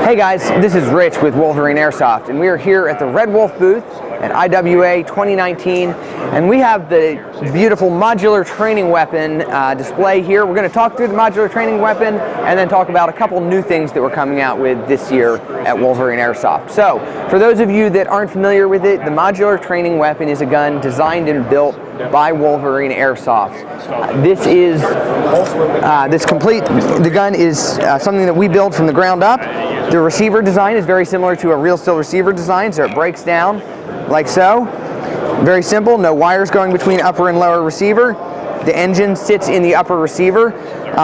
Hey guys, this is Rich with Wolverine Airsoft, and we are here at the Red Wolf booth at IWA 2019, and we have the beautiful modular training weapon display here. We're going to talk through the modular training weapon and then talk about a couple new things that we're coming out with this year at Wolverine Airsoft. So, for those of you that aren't familiar with it, the modular training weapon is a gun designed and built by Wolverine Airsoft. The gun is something that we build from the ground up. The receiver design is very similar to a real steel receiver design, so it breaks down like so. Very simple, no wires going between upper and lower receiver. The engine sits in the upper receiver.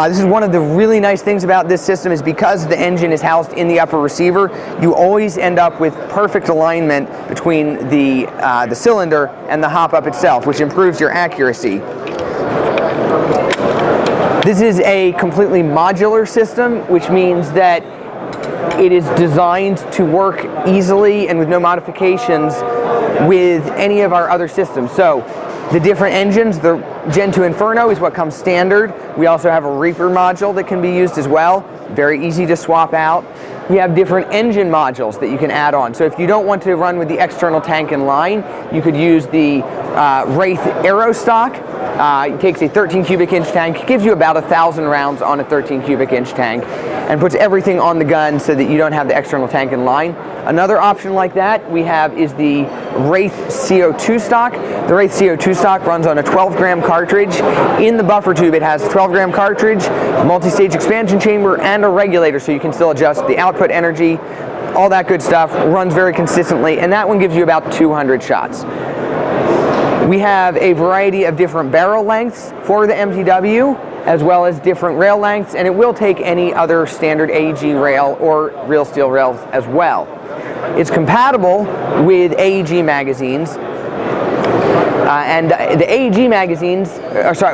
This is one of the really nice things about this system, is because the engine is housed in the upper receiver, you always end up with perfect alignment between the cylinder and the hop up itself, which improves your accuracy. This is a completely modular system, which means that it is designed to work easily and with no modifications with any of our other systems. So the different engines, the Gen 2 Inferno is what comes standard. We also have a Reaper module that can be used as well. Very easy to swap out. We have different engine modules that you can add on. So if you don't want to run with the external tank in line, you could use the Wraith Aerostock. It takes a 13 cubic inch tank, gives you about 1,000 rounds on a 13 cubic inch tank, and puts everything on the gun so that you don't have the external tank in line. Another option like that we have is the Wraith CO2 stock. The Wraith CO2 stock runs on a 12-gram cartridge. In the buffer tube it has a 12-gram cartridge, multi-stage expansion chamber, and a regulator, so you can still adjust the output energy, all that good stuff. Runs very consistently, and that one gives you about 200 shots. We have a variety of different barrel lengths for the MTW, as well as different rail lengths, and it will take any other standard AEG rail or real steel rails as well. It's compatible with AEG magazines, and the AEG magazines,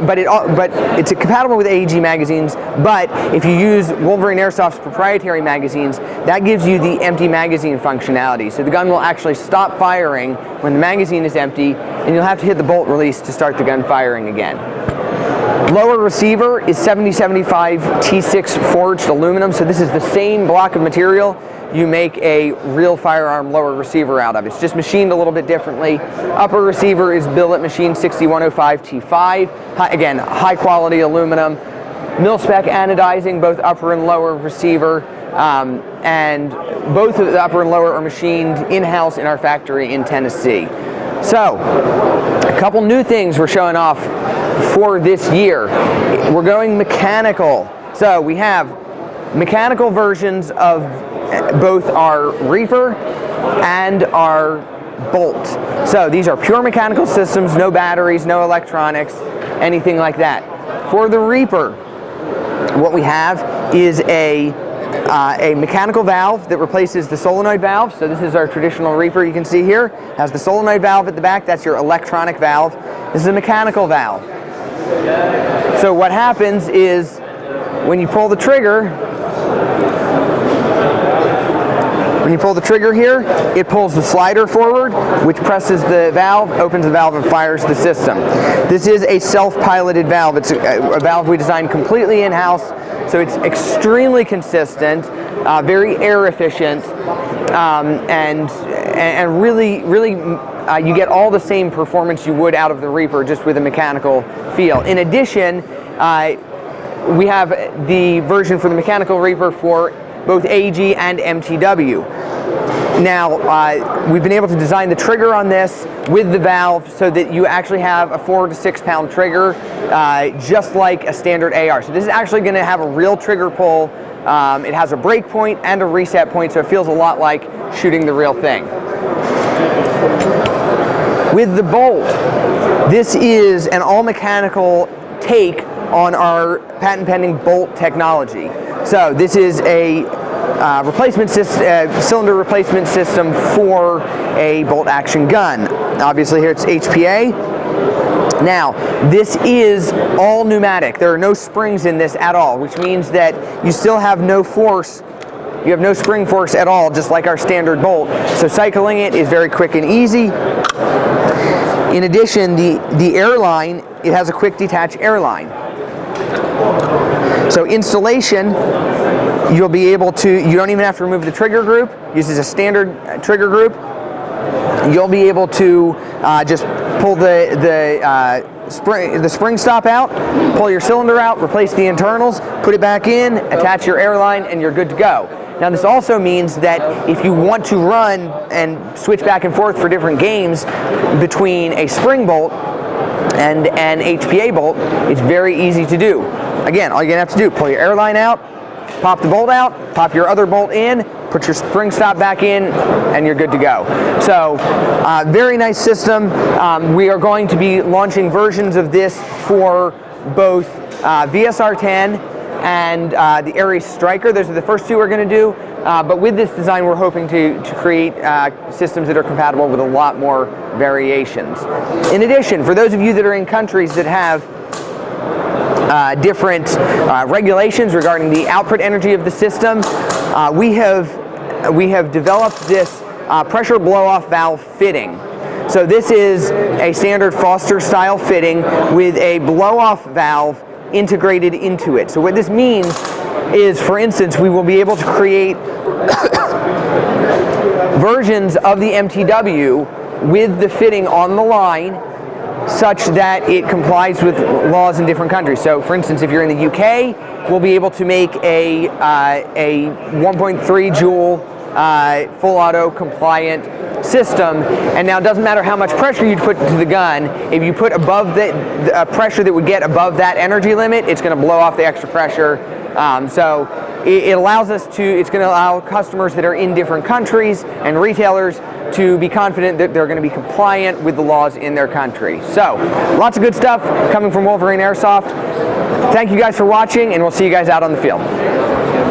but it's compatible with AEG magazines, but if you use Wolverine Airsoft's proprietary magazines, that gives you the empty magazine functionality. So the gun will actually stop firing when the magazine is empty, and you'll have to hit the bolt release to start the gun firing again. Lower receiver is 7075 T6 forged aluminum, so this is the same block of material you make a real firearm lower receiver out of. It's just machined a little bit differently. Upper receiver is billet machine 6105 T5. Again, high quality aluminum. Mil-spec anodizing, both upper and lower receiver. And both of the upper and lower are machined in-house in our factory in Tennessee. So, a couple new things we're showing off for this year. We're going mechanical. So we have mechanical versions of both our Reaper and our Bolt. So these are pure mechanical systems, no batteries, no electronics, anything like that. For the Reaper, what we have is a mechanical valve that replaces the solenoid valve. So this is our traditional Reaper, you can see here. It has the solenoid valve at the back, that's your electronic valve. This is a mechanical valve. So what happens is, when you pull the trigger, here, it pulls the slider forward, which presses the valve, opens the valve, and fires the system. This is a self-piloted valve. It's a valve we designed completely in-house, so it's extremely consistent, very air efficient, and really you get all the same performance you would out of the Reaper, just with a mechanical feel. In addition, we have the version for the mechanical Reaper for both AEG and MTW. Now, we've been able to design the trigger on this with the valve so that you actually have a 4 to 6 pound trigger, just like a standard AR. So this is actually going to have a real trigger pull. It has a break point and a reset point, so it feels a lot like shooting the real thing. With the Bolt, this is an all-mechanical take on our patent-pending Bolt technology. So this is a replacement system, cylinder replacement system for a bolt action gun. Obviously here it's HPA. Now, this is all pneumatic. There are no springs in this at all, which means that you still have no force. You have no spring force at all, just like our standard Bolt. So cycling it is very quick and easy. In addition, the airline, it has a quick detach airline. So installation you'll be able to, you don't even have to remove the trigger group, uses a standard trigger group. You'll be able to just pull the spring stop out, pull your cylinder out, replace the internals, put it back in, attach your airline, and you're good to go. Now this also means that if you want to run and switch back and forth for different games between a spring bolt and an HPA bolt, it's very easy to do. Again, all you're gonna have to do, pull your airline out, pop the bolt out, pop your other bolt in, put your spring stop back in, and you're good to go. So, very nice system. We are going to be launching versions of this for both VSR10 and the Ares Striker. Those are the first two we're going to do. But with this design, we're hoping to create systems that are compatible with a lot more variations. In addition, for those of you that are in countries that have different regulations regarding the output energy of the system, we have developed this pressure blow-off valve fitting. So this is a standard Foster style fitting with a blow-off valve integrated into it. So what this means is, for instance, we will be able to create versions of the MTW with the fitting on the line such that it complies with laws in different countries. So for instance, if you're in the UK, we'll be able to make a 1.3 joule full auto compliant system, and now it doesn't matter how much pressure you put into the gun. If you put above the pressure that would get above that energy limit, it's going to blow off the extra pressure. So it allows us to, it's going to allow customers that are in different countries and retailers to be confident that they're going to be compliant with the laws in their country. So lots of good stuff coming from Wolverine Airsoft. Thank you guys for watching, and we'll see you guys out on the field.